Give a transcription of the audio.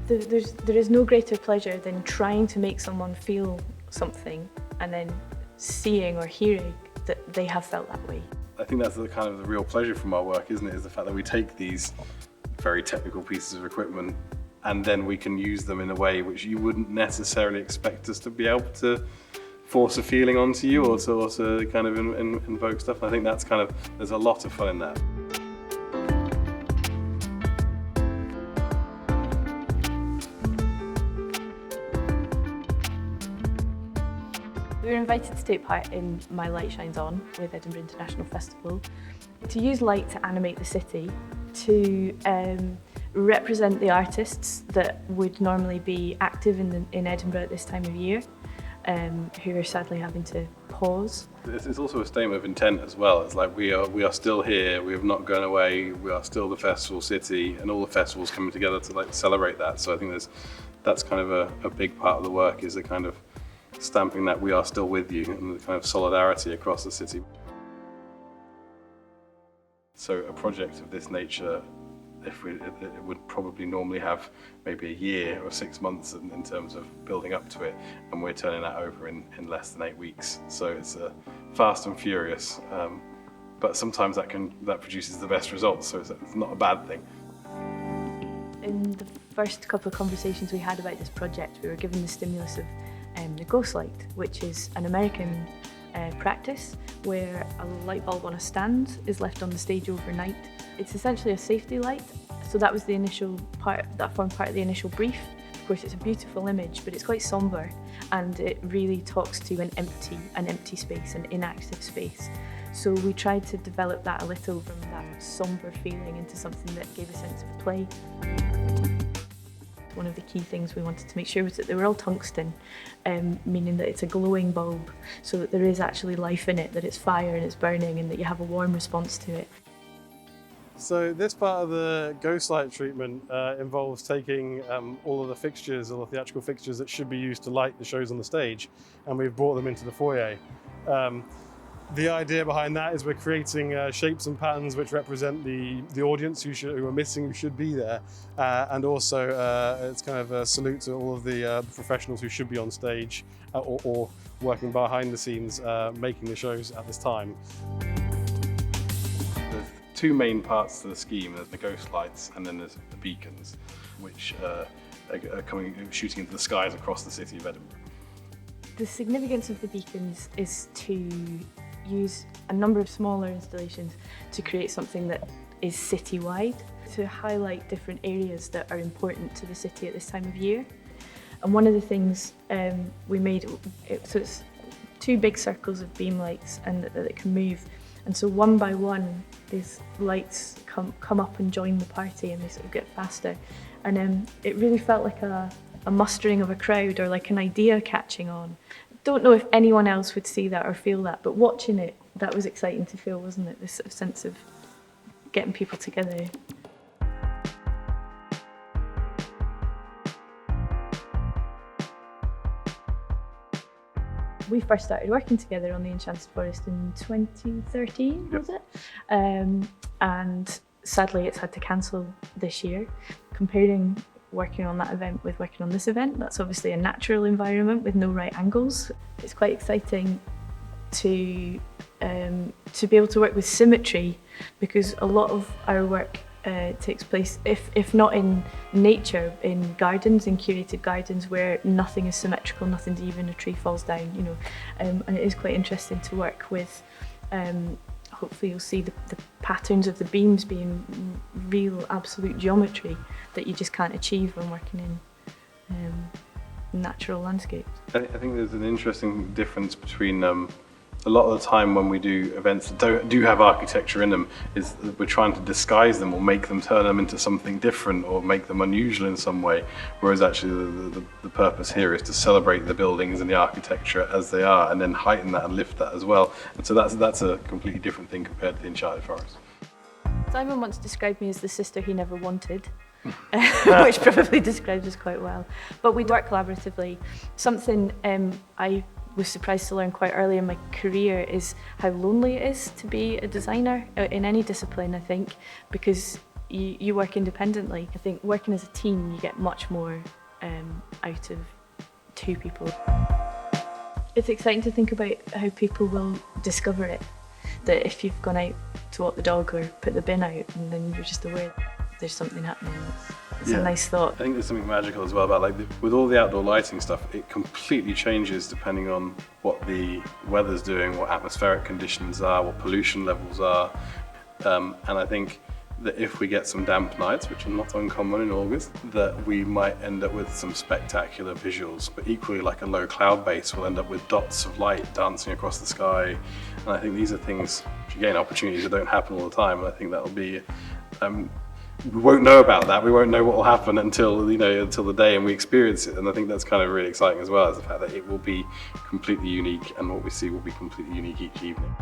There is no greater pleasure than trying to make someone feel something and then seeing or hearing that they have felt that way. I think that's the kind of the real pleasure from our work, isn't it? Is the fact that we take these very technical pieces of equipment and then we can use them in a way which you wouldn't necessarily expect us to be able to force a feeling onto you or to kind of invoke stuff. I think that's kind of, there's a lot of fun in that. We were invited to take part in My Light Shines On with Edinburgh International Festival to use light to animate the city, to represent the artists that would normally be active in Edinburgh at this time of year, who are sadly having to pause. It's also a statement of intent as well. It's like we are still here, we have not gone away, we are still the festival city, and all the festivals coming together to like celebrate that. So I think that's kind of a big part of the work, is the kind of stamping that we are still with you and the kind of solidarity across the city. So a project of this nature, it would probably normally have maybe a year or 6 months in terms of building up to it, and we're turning that over in less than 8 weeks. So it's fast and furious, but sometimes that produces the best results, so it's not a bad thing. In the first couple of conversations we had about this project, we were given the stimulus of the ghost light, which is an American practice where a light bulb on a stand is left on the stage overnight. It's essentially a safety light, so that was the initial part, that formed part of the initial brief. Of course, it's a beautiful image, but it's quite sombre, and it really talks to an empty space, an inactive space. So we tried to develop that a little from that sombre feeling into something that gave a sense of play. One of the key things we wanted to make sure was that they were all tungsten, meaning that it's a glowing bulb, so that there is actually life in it, that it's fire and it's burning, and that you have a warm response to it. So this part of the ghost light treatment involves taking all of the fixtures, all the theatrical fixtures that should be used to light the shows on the stage, and we've brought them into the foyer. The idea behind that is we're creating shapes and patterns which represent the audience who are missing, who should be there, and also it's kind of a salute to all of the professionals who should be on stage or working behind the scenes making the shows at this time. There's two main parts to the scheme. There's the ghost lights and then there's the beacons, which are shooting into the skies across the city of Edinburgh. The significance of the beacons is to use a number of smaller installations to create something that is city-wide, to highlight different areas that are important to the city at this time of year. And one of the things we made, so it's two big circles of beam lights and that can move. And so one by one, these lights come up and join the party, and they sort of get faster. And it really felt like a mustering of a crowd, or like an idea catching on. Don't know if anyone else would see that or feel that, but watching it, that was exciting to feel, wasn't it? This sort of sense of getting people together. We first started working together on the Enchanted Forest in 2013, was it? And sadly it's had to cancel this year. Comparing working on that event with working on this event, that's obviously a natural environment with no right angles. It's quite exciting to be able to work with symmetry, because a lot of our work takes place, if not in nature, in gardens, in curated gardens where nothing is symmetrical, nothing, even a tree falls down, you know. And it is quite interesting to work with. Hopefully you'll see the patterns of the beams being real, absolute geometry that you just can't achieve when working in natural landscapes. I think there's an interesting difference between a lot of the time when we do events that do have architecture in them, is that we're trying to disguise them or make them, turn them into something different or make them unusual in some way, whereas actually the purpose here is to celebrate the buildings and the architecture as they are, and then heighten that and lift that as well. And so that's a completely different thing compared to the Enchanted Forest. Simon once described me as the sister he never wanted, which probably describes us quite well. But we work collaboratively. Something I was surprised to learn quite early in my career is how lonely it is to be a designer in any discipline, I think, because you work independently. I think working as a team, you get much more out of two people. It's exciting to think about how people will discover it. That if you've gone out to walk the dog or put the bin out, and then you're just aware there's something happening. It's a nice thought. I think there's something magical as well about with all the outdoor lighting stuff, it completely changes depending on what the weather's doing, what atmospheric conditions are, what pollution levels are. And I think that if we get some damp nights, which are not uncommon in August, that we might end up with some spectacular visuals, but equally like a low cloud base, we'll end up with dots of light dancing across the sky. And I think these are things, which again, opportunities that don't happen all the time. And I think that'll be, we won't know about that. We won't know what will happen until the day and we experience it. And I think that's kind of really exciting as well, is the fact that it will be completely unique and what we see will be completely unique each evening.